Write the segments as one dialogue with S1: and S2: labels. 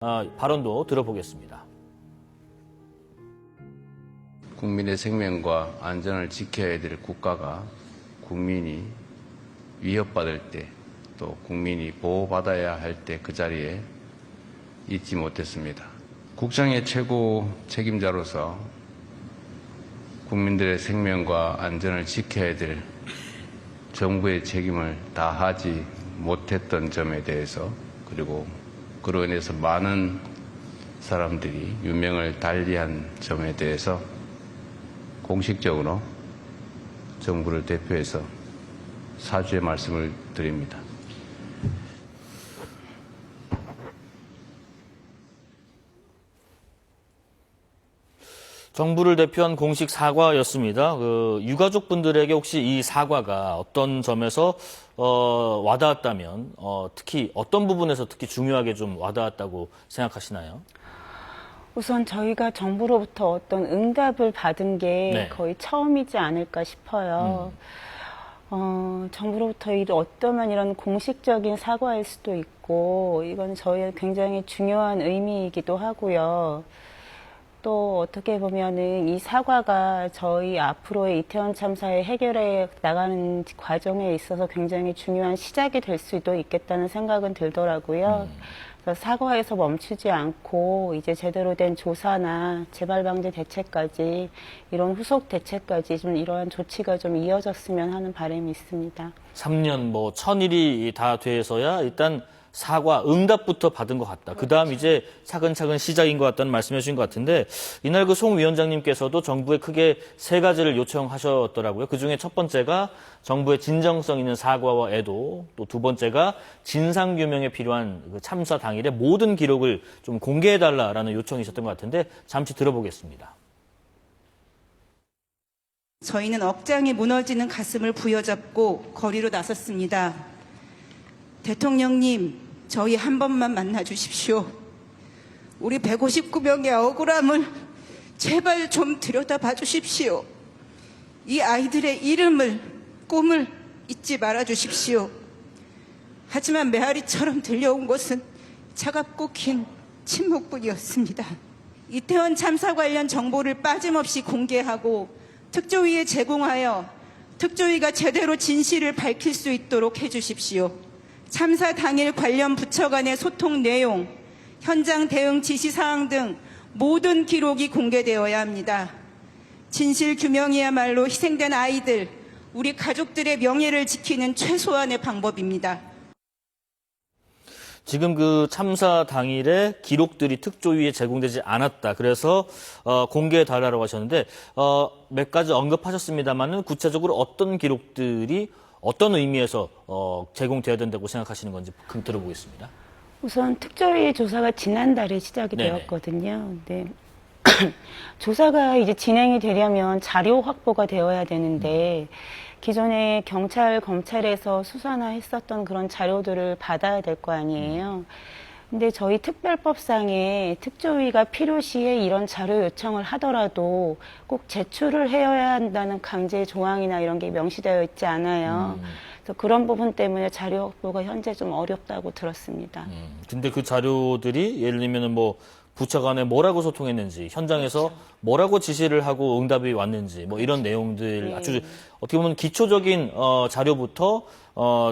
S1: 발언도 들어보겠습니다.
S2: 국민의 생명과 안전을 지켜야 될 국가가 국민이 위협받을 때, 또 국민이 보호받아야 할 때 그 자리에 있지 못했습니다. 국정의 최고 책임자로서 국민들의 생명과 안전을 지켜야 될 정부의 책임을 다하지 못했던 점에 대해서, 그리고 그로 인해서 많은 사람들이 유명을 달리한 점에 대해서 공식적으로 정부를 대표해서 사죄의 말씀을 드립니다.
S1: 정부를 대표한 공식 사과였습니다. 유가족분들에게 혹시 이 사과가 어떤 점에서 와닿았다면 특히 어떤 부분에서 특히 중요하게 좀 와닿았다고 생각하시나요?
S3: 우선 저희가 정부로부터 어떤 응답을 받은 게
S1: 네.
S3: 거의 처음이지 않을까 싶어요. 정부로부터 어떠면 이런 공식적인 사과일 수도 있고, 이건 저희의 굉장히 중요한 의미이기도 하고요. 또 어떻게 보면은 이 사과가 저희 앞으로의 이태원 참사에 해결해 나가는 과정에 있어서 굉장히 중요한 시작이 될 수도 있겠다는 생각은 들더라고요. 그래서 사과에서 멈추지 않고 이제 제대로 된 조사나 재발 방지 대책까지, 이런 후속 대책까지 좀 이러한 조치가 좀 이어졌으면 하는 바람이 있습니다.
S1: 3년 1000일이 다 돼서야 일단 사과, 응답부터 받은 것 같다.
S3: 그렇죠.
S1: 그다음 이제 차근차근 시작인 것 같다는 말씀해 주신 것 같은데, 이날 송 위원장님께서도 정부에 크게 3가지를 요청하셨더라고요. 그중에 첫 번째가 정부의 진정성 있는 사과와 애도, 또 두 번째가 진상규명에 필요한 그 참사 당일의 모든 기록을 좀 공개해달라라는 요청이 있었던 것 같은데, 잠시 들어보겠습니다.
S4: 저희는 억장이 무너지는 가슴을 부여잡고 거리로 나섰습니다. 대통령님, 저희 한 번만 만나 주십시오. 우리 159명의 억울함을 제발 좀 들여다봐 주십시오. 이 아이들의 이름을, 꿈을 잊지 말아 주십시오. 하지만 메아리처럼 들려온 것은 차갑고 긴 침묵뿐이었습니다. 이태원 참사 관련 정보를 빠짐없이 공개하고 특조위에 제공하여 특조위가 제대로 진실을 밝힐 수 있도록 해주십시오. 참사 당일 관련 부처 간의 소통 내용, 현장 대응 지시사항 등 모든 기록이 공개되어야 합니다. 진실 규명이야말로 희생된 아이들, 우리 가족들의 명예를 지키는 최소한의 방법입니다.
S1: 지금 그 참사 당일에 기록들이 특조위에 제공되지 않았다. 그래서 공개해달라고 하셨는데 몇 가지 언급하셨습니다만은 구체적으로 어떤 기록들이 어떤 의미에서 제공되어야 된다고 생각하시는 건지 들어보겠습니다.
S3: 우선 특조위 조사가 지난달에 시작이
S1: 네네.
S3: 되었거든요. 네. 조사가 이제 진행이 되려면 자료 확보가 되어야 되는데, 기존에 경찰, 검찰에서 수사나 했었던 그런 자료들을 받아야 될 거 아니에요. 근데 저희 특별법상에 특조위가 필요시에 이런 자료 요청을 하더라도 꼭 제출을 해야 한다는 강제 조항이나 이런 게 명시되어 있지 않아요. 그래서 그런 부분 때문에 자료 확보가 현재 좀 어렵다고 들었습니다.
S1: 근데 그 자료들이 예를 들면 부처 간에 뭐라고 소통했는지, 현장에서
S3: 그렇죠.
S1: 뭐라고 지시를 하고 응답이 왔는지, 이런 내용들
S3: 네.
S1: 아주 어떻게 보면 기초적인 자료부터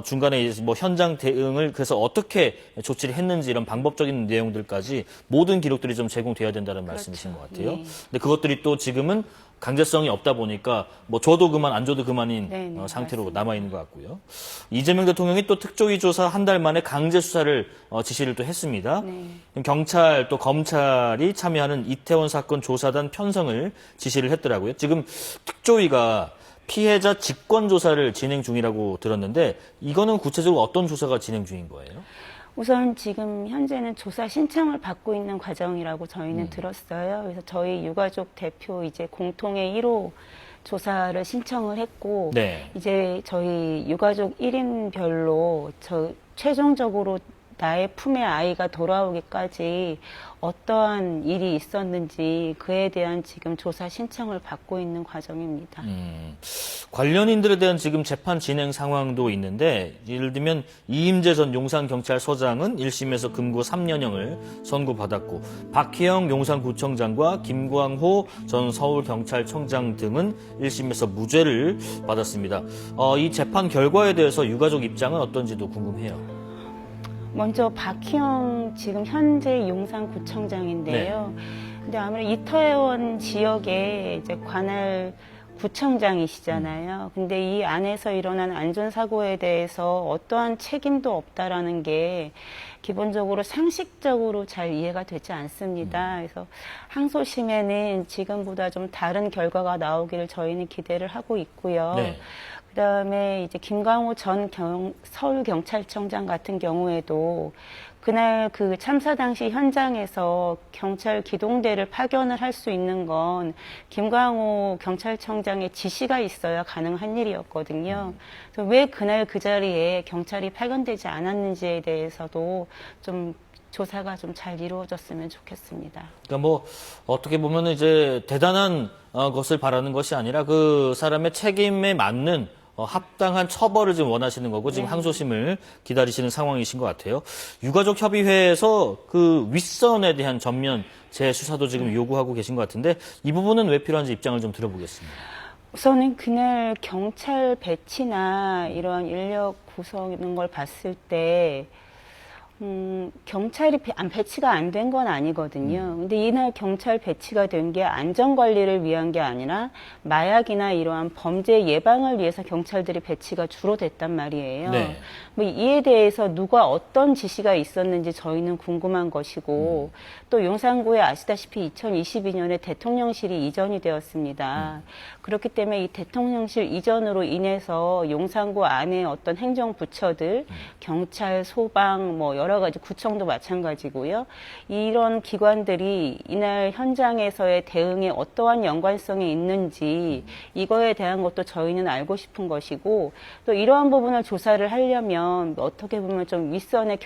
S1: 중간에 이제 현장 대응을 그래서 어떻게 조치를 했는지 이런 방법적인 내용들까지 모든 기록들이 좀 제공돼야 된다는 말씀이신 것 같아요.
S3: 네.
S1: 근데 그것들이 또 지금은 강제성이 없다 보니까 줘도 그만 안 줘도 그만인
S3: 네,
S1: 상태로
S3: 맞습니다.
S1: 남아 있는 것 같고요. 이재명 대통령이 또 특조위 조사 한 달 만에 강제 수사를 지시를 또 했습니다.
S3: 네.
S1: 경찰 또 검찰이 참여하는 이태원 사건 조사단 편성을 지시를 했더라고요. 지금 특조위가 피해자 직권 조사를 진행 중이라고 들었는데 이거는 구체적으로 어떤 조사가 진행 중인 거예요?
S3: 우선 지금 현재는 조사 신청을 받고 있는 과정이라고 저희는 들었어요. 그래서 저희 유가족 대표 이제 공통의 1호 조사를 신청을 했고,
S1: 네.
S3: 이제 저희 유가족 1인별로 최종적으로 나의 품에 아이가 돌아오기까지 어떠한 일이 있었는지 그에 대한 지금 조사 신청을 받고 있는 과정입니다.
S1: 관련인들에 대한 지금 재판 진행 상황도 있는데 예를 들면 이임재 전 용산경찰서장은 1심에서 금고 3년형을 선고받았고 박희영 용산구청장과 김광호 전 서울경찰청장 등은 1심에서 무죄를 받았습니다. 이 재판 결과에 대해서 유가족 입장은 어떤지도 궁금해요.
S3: 먼저 박희영 지금 현재 용산구청장인데요. 근데 아무래도 이태원 지역에 이제 관할 구청장이시잖아요. 근데 이 안에서 일어난 안전사고에 대해서 어떠한 책임도 없다라는 게 기본적으로 상식적으로 잘 이해가 되지 않습니다. 그래서 항소심에는 지금보다 좀 다른 결과가 나오기를 저희는 기대를 하고 있고요.
S1: 네.
S3: 그다음에 이제 김광호 전 서울경찰청장 같은 경우에도 그날 그 참사 당시 현장에서 경찰 기동대를 파견을 할 수 있는 건 김광호 경찰청장의 지시가 있어야 가능한 일이었거든요. 그래서 왜 그날 그 자리에 경찰이 파견되지 않았는지에 대해서도 좀 조사가 좀 잘 이루어졌으면 좋겠습니다.
S1: 그러니까 뭐 어떻게 보면 이제 대단한 것을 바라는 것이 아니라 그 사람의 책임에 맞는 합당한 처벌을 지금 원하시는 거고 지금 항소심을 기다리시는 상황이신 것 같아요. 유가족 협의회에서 그 윗선에 대한 전면 재수사도 지금 요구하고 계신 것 같은데 이 부분은 왜 필요한지 입장을 좀 들어보겠습니다.
S3: 우선은 그날 경찰 배치나 이런 인력 구성 이런 걸 봤을 때 경찰이 배치가 안 된 건 아니거든요. 근데 이날 경찰 배치가 된 게 안전관리를 위한 게 아니라 마약이나 이러한 범죄 예방을 위해서 경찰들이 배치가 주로 됐단 말이에요.
S1: 네.
S3: 뭐 이에 대해서 누가 어떤 지시가 있었는지 저희는 궁금한 것이고 또 용산구에 아시다시피 2022년에 대통령실이 이전이 되었습니다. 그렇기 때문에 이 대통령실 이전으로 인해서 용산구 안에 어떤 행정부처들, 경찰, 소방, 뭐 여러 가지 구청도 마찬가지고요. 이런 기관들이 이날 현장에서의 대응에 어떠한 연관성이 있는지 이거에 대한 것도 저희는 알고 싶은 것이고 또 이러한 부분을 조사를 하려면 어떻게 보면 좀 윗선의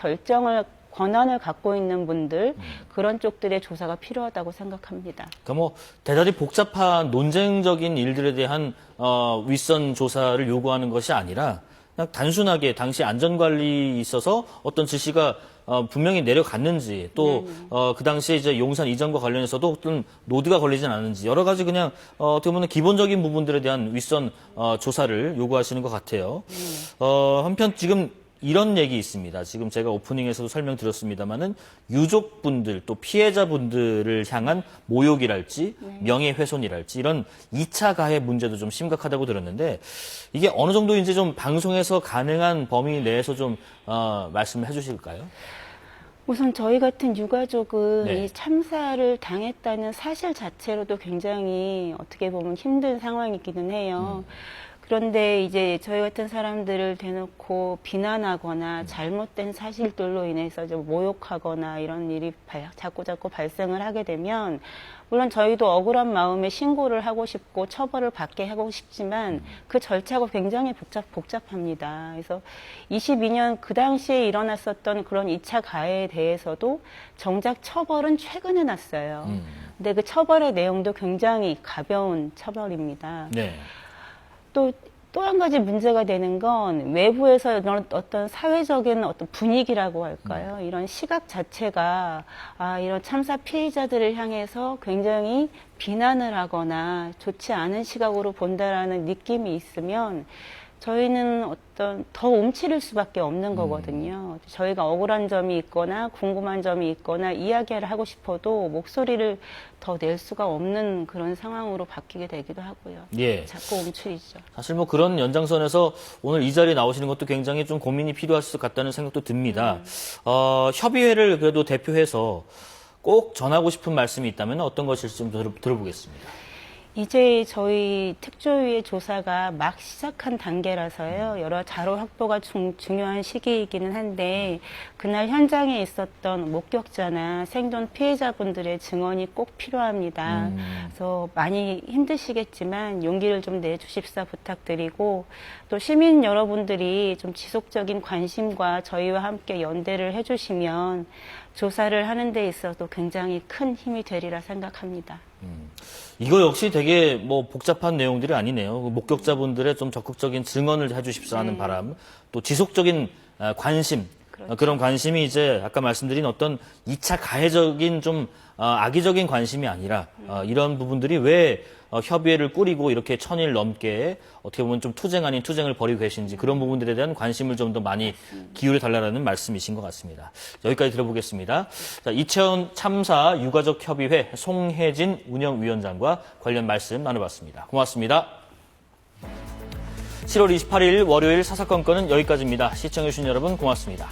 S3: 권한을 갖고 있는 분들 그런 쪽들의 조사가 필요하다고 생각합니다.
S1: 그러니까 뭐 대단히 복잡한 논쟁적인 일들에 대한 윗선 조사를 요구하는 것이 아니라 그냥 단순하게 당시 안전관리에 있어서 어떤 지시가 분명히 내려갔는지 또 그 당시에 이제 용산 이전과 관련해서도 어떤 노드가 걸리진 않은지 여러 가지 그냥 어떻게 보면 기본적인 부분들에 대한 윗선 조사를 요구하시는 것 같아요. 한편 지금 이런 얘기 있습니다. 지금 제가 오프닝에서도 설명드렸습니다마는 유족분들 또 피해자분들을 향한 모욕이랄지 명예훼손이랄지 이런 2차 가해 문제도 좀 심각하다고 들었는데 이게 어느 정도인지 좀 방송에서 가능한 범위 내에서 좀 말씀을 해주실까요?
S3: 우선 저희 같은 유가족은
S1: 네.
S3: 이 참사를 당했다는 사실 자체로도 굉장히 어떻게 보면 힘든 상황이기는 해요. 그런데 이제 저희 같은 사람들을 대놓고 비난하거나 잘못된 사실들로 인해서 좀 모욕하거나 이런 일이 자꾸 발생을 하게 되면 물론 저희도 억울한 마음에 신고를 하고 싶고 처벌을 받게 하고 싶지만 그 절차가 굉장히 복잡합니다. 그래서 22년 그 당시에 일어났었던 그런 2차 가해에 대해서도 정작 처벌은 최근에 났어요. 근데 그 처벌의 내용도 굉장히 가벼운 처벌입니다.
S1: 네.
S3: 또 한 가지 문제가 되는 건 외부에서 이런 어떤 사회적인 어떤 분위기라고 할까요? 이런 시각 자체가 이런 참사 피해자들을 향해서 굉장히 비난을 하거나 좋지 않은 시각으로 본다라는 느낌이 있으면 저희는 어떤 더 움츠릴 수밖에 없는 거거든요. 저희가 억울한 점이 있거나 궁금한 점이 있거나 이야기를 하고 싶어도 목소리를 더 낼 수가 없는 그런 상황으로 바뀌게 되기도 하고요.
S1: 예.
S3: 자꾸 움츠리죠.
S1: 사실 뭐 그런 연장선에서 오늘 이 자리에 나오시는 것도 굉장히 좀 고민이 필요할 것 같다는 생각도 듭니다. 협의회를 그래도 대표해서 꼭 전하고 싶은 말씀이 있다면 어떤 것일지 좀 들어보겠습니다.
S3: 이제 저희 특조위의 조사가 막 시작한 단계라서요. 여러 자료 확보가 중요한 시기이기는 한데 그날 현장에 있었던 목격자나 생존 피해자분들의 증언이 꼭 필요합니다. 그래서 많이 힘드시겠지만 용기를 좀 내주십사 부탁드리고 또 시민 여러분들이 좀 지속적인 관심과 저희와 함께 연대를 해주시면 조사를 하는 데 있어서 굉장히 큰 힘이 되리라 생각합니다.
S1: 이거 역시 되게 뭐 복잡한 내용들이 아니네요. 목격자분들의 좀 적극적인 증언을 해주십사 하는 바람, 또 지속적인 관심,
S3: 그렇죠.
S1: 그런 관심이 이제 아까 말씀드린 어떤 2차 가해적인 좀 악의적인 관심이 아니라 이런 부분들이 왜 협의회를 꾸리고 이렇게 1000일 넘게 어떻게 보면 좀 투쟁 아닌 투쟁을 벌이고 계신지 그런 부분들에 대한 관심을 좀 더 많이 기울여 달라는 말씀이신 것 같습니다. 여기까지 들어보겠습니다. 자, 이채원 참사 유가족 협의회 송혜진 운영위원장과 관련 말씀 나눠봤습니다. 고맙습니다. 7월 28일 월요일 사사건건은 여기까지입니다. 시청해주신 여러분 고맙습니다.